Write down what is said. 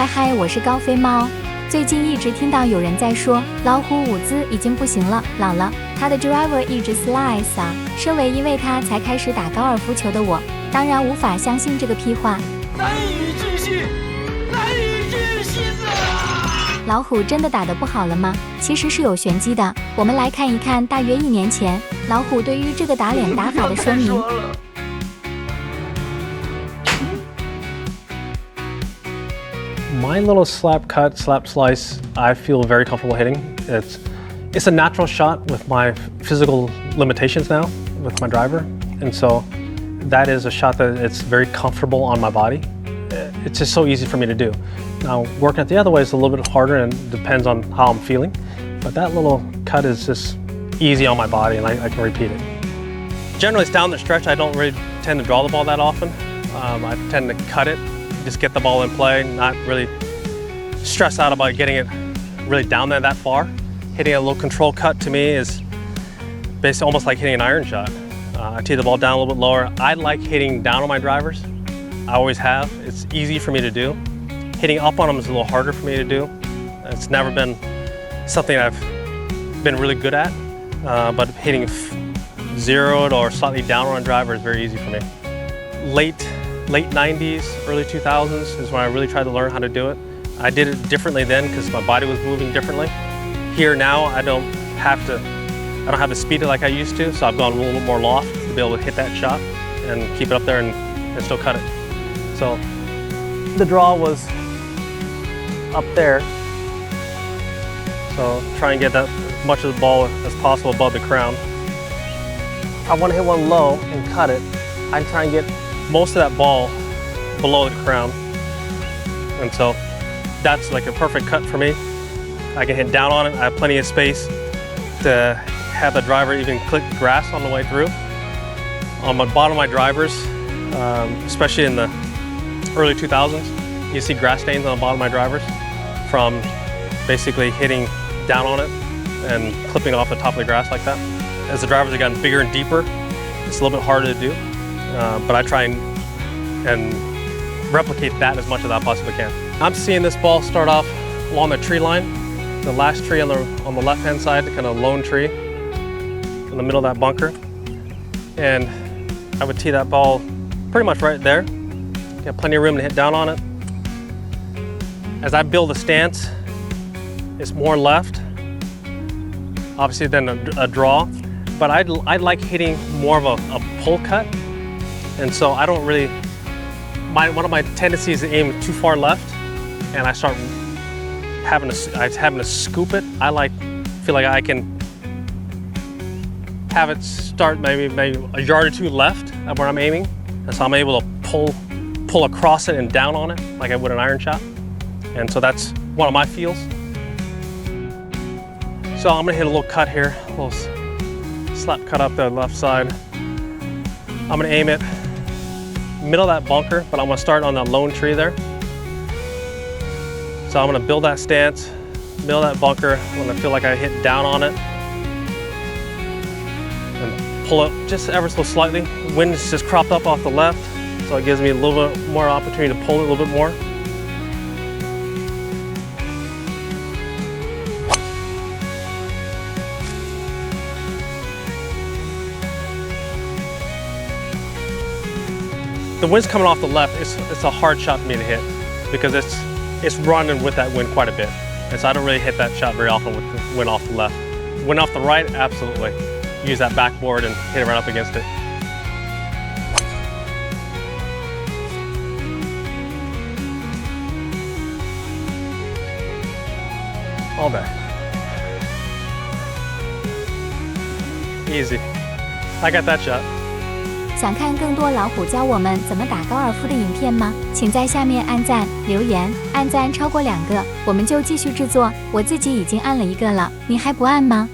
嗨嗨，我是高飞猫。最近一直听到有人在说老虎伍兹已经不行了，老了。他的 driver 一直 slice 啊。身为因为他才开始打高尔夫球的我，当然无法相信这个屁话。难以置信，难以置信啊！老虎真的打得不好了吗？其实是有玄机的。我们来看一看，大约1年前，老虎对于这个打脸打法的说明。My little slap cut, slap slice, I feel very comfortable hitting. It's a natural shot with my physical limitations now with my driver. And so that is a shot that it's very comfortable on my body. It's just so easy for me to do. Now, working it the other way is a little bit harder and depends on how I'm feeling. But that little cut is just easy on my body and I can repeat it. Generally, it's down the stretch. I don't really tend to draw the ball that often. I tend to cut it. Just get the ball in play, not really stress out about getting it really down there that far. Hitting a little control cut to me is basically almost like hitting an iron shot. I tee the ball down a little bit lower. I like hitting down on my drivers. I always have. It's easy for me to do. Hitting up on them is a little harder for me to do. It's never been something I've been really good at, but hitting zeroed or slightly down on a driver is very easy for me. Late 90s, early 2000s is when I really tried to learn how to do it. I did it differently then because my body was moving differently. Here now, I don't have to speed it like I used to, so I've gone a little bit more loft to be able to hit that shot and keep it up there and still cut it. So the draw was up there. So try and get that as much of the ball as possible above the crown. If I want to hit one low and cut it, I try and get most of that ball below the crown. And so that's like a perfect cut for me. I can hit down on it. I have plenty of space to have the driver even click grass on the way through. On the bottom of my drivers, especially in the early 2000s, you see grass stains on the bottom of my drivers from basically hitting down on it and clipping off the top of the grass like that. As the drivers have gotten bigger and deeper, it's a little bit harder to do. But I try and replicate that as much as I possibly can. I'm seeing this ball start off along the tree line, the last tree on the left-hand side, the kind of lone tree in the middle of that bunker. And I would tee that ball pretty much right there. Got plenty of room to hit down on it. As I build a stance, it's more left, obviously than a draw, but I like hitting more of a pull cut. And so I don't really, one of my tendencies is to aim too far left and I start having to scoop it. Feel like I can have it start maybe a yard or two left of where I'm aiming. And so I'm able to pull across it and down on it like I would an iron shot. And so that's one of my feels. So I'm gonna hit a little cut here, a little slap cut up the left side. I'm gonna aim it middle of that bunker, but I'm gonna start on that lone tree there. So I'm gonna build that stance, middle of that bunker, when I feel like I hit down on it. And pull it just ever so slightly. Wind is just cropped up off the left, so it gives me a little bit more opportunity to pull it a little bit more. The wind's coming off the left. It's a hard shot for me to hit because it's running with that wind quite a bit. And so I don't really hit that shot very often with the wind off the left. Wind off the right, absolutely. Use that backboard and hit it right up against it. All day. Easy. I got that shot. 想看更多老虎教我们怎么打高尔夫的影片吗？请在下面按赞留言，按赞超过2个，我们就继续制作。我自己已经按了1个了，你还不按吗？